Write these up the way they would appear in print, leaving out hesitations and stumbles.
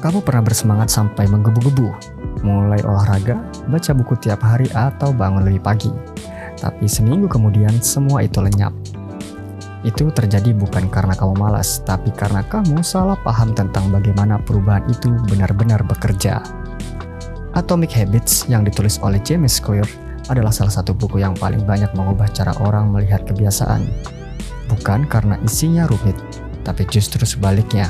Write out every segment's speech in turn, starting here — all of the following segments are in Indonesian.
Kamu pernah bersemangat sampai menggebu-gebu, mulai olahraga, baca buku tiap hari atau bangun lebih pagi. Tapi seminggu kemudian semua itu lenyap. Itu terjadi bukan karena kamu malas, tapi karena kamu salah paham tentang bagaimana perubahan itu benar-benar bekerja. Atomic Habits yang ditulis oleh James Clear adalah salah satu buku yang paling banyak mengubah cara orang melihat kebiasaan. Bukan karena isinya rumit, tapi justru sebaliknya.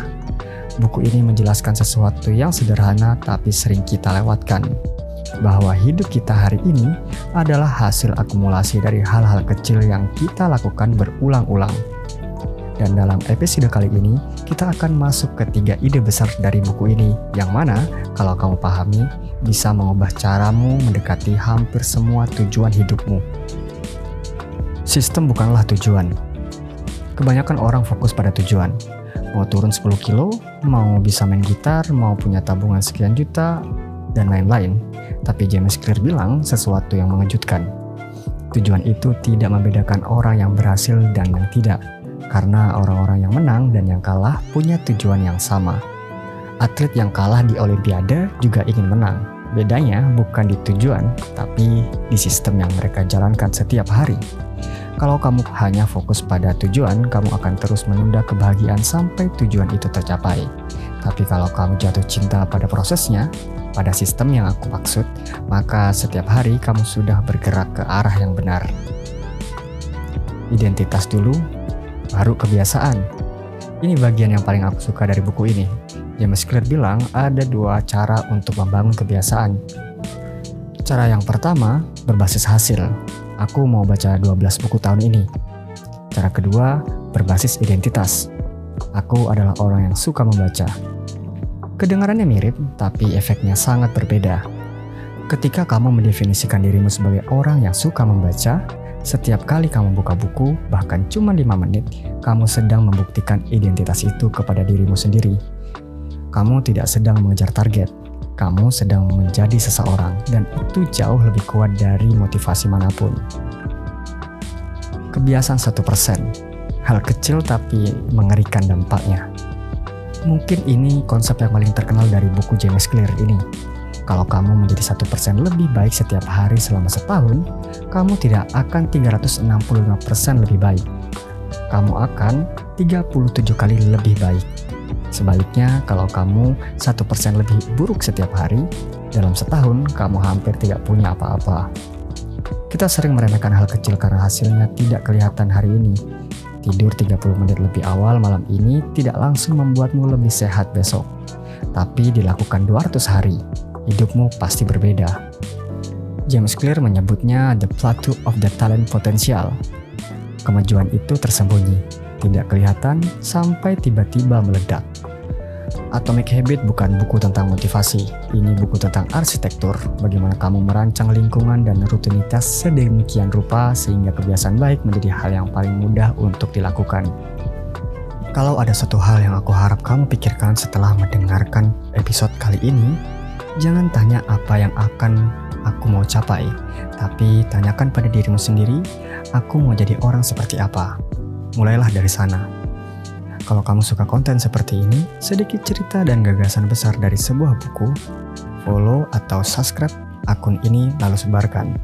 Buku ini menjelaskan sesuatu yang sederhana tapi sering kita lewatkan, bahwa hidup kita hari ini adalah hasil akumulasi dari hal-hal kecil yang kita lakukan berulang-ulang. Dan dalam episode kali ini, kita akan masuk ke 3 ide besar dari buku ini, yang mana kalau kamu pahami, bisa mengubah caramu mendekati hampir semua tujuan hidupmu. Sistem bukanlah tujuan. Kebanyakan orang fokus pada tujuan. Mau turun 10 kilo, mau bisa main gitar, mau punya tabungan sekian juta, dan lain-lain. Tapi James Clear bilang sesuatu yang mengejutkan. Tujuan itu tidak membedakan orang yang berhasil dan yang tidak. Karena orang-orang yang menang dan yang kalah punya tujuan yang sama. Atlet yang kalah di Olimpiade juga ingin menang. Bedanya bukan di tujuan, tapi di sistem yang mereka jalankan setiap hari. Kalau kamu hanya fokus pada tujuan, kamu akan terus menunda kebahagiaan sampai tujuan itu tercapai. Tapi kalau kamu jatuh cinta pada prosesnya, pada sistem yang aku maksud, maka setiap hari kamu sudah bergerak ke arah yang benar. Identitas dulu, baru kebiasaan. Ini bagian yang paling aku suka dari buku ini. James Clear bilang ada 2 cara untuk membangun kebiasaan. Cara yang pertama, berbasis hasil. Aku mau baca 12 buku tahun ini. Cara kedua, berbasis identitas. Aku adalah orang yang suka membaca. Kedengarannya mirip, tapi efeknya sangat berbeda. Ketika kamu mendefinisikan dirimu sebagai orang yang suka membaca, setiap kali kamu buka buku, bahkan cuma 5 menit, kamu sedang membuktikan identitas itu kepada dirimu sendiri. Kamu tidak sedang mengejar target. Kamu sedang menjadi seseorang, dan itu jauh lebih kuat dari motivasi manapun. Kebiasaan 1%, hal kecil tapi mengerikan dampaknya. Mungkin ini konsep yang paling terkenal dari buku James Clear ini. Kalau kamu menjadi 1% lebih baik setiap hari selama setahun, kamu tidak akan 365% lebih baik. Kamu akan 37 kali lebih baik. Sebaliknya, kalau kamu 1% lebih buruk setiap hari, dalam setahun kamu hampir tidak punya apa-apa. Kita sering meremehkan hal kecil karena hasilnya tidak kelihatan hari ini. Tidur 30 menit lebih awal malam ini tidak langsung membuatmu lebih sehat besok. Tapi dilakukan 200 hari, hidupmu pasti berbeda. James Clear menyebutnya the plateau of the talent potential. Kemajuan itu tersembunyi, tidak kelihatan sampai tiba-tiba meledak. Atomic Habit bukan buku tentang motivasi, ini buku tentang arsitektur, bagaimana kamu merancang lingkungan dan rutinitas sedemikian rupa sehingga kebiasaan baik menjadi hal yang paling mudah untuk dilakukan. Kalau ada satu hal yang aku harap kamu pikirkan setelah mendengarkan episode kali ini, jangan tanya apa yang akan aku mau capai, tapi tanyakan pada dirimu sendiri, aku mau jadi orang seperti apa. Mulailah dari sana. Kalau kamu suka konten seperti ini, sedikit cerita dan gagasan besar dari sebuah buku, follow atau subscribe akun ini lalu sebarkan.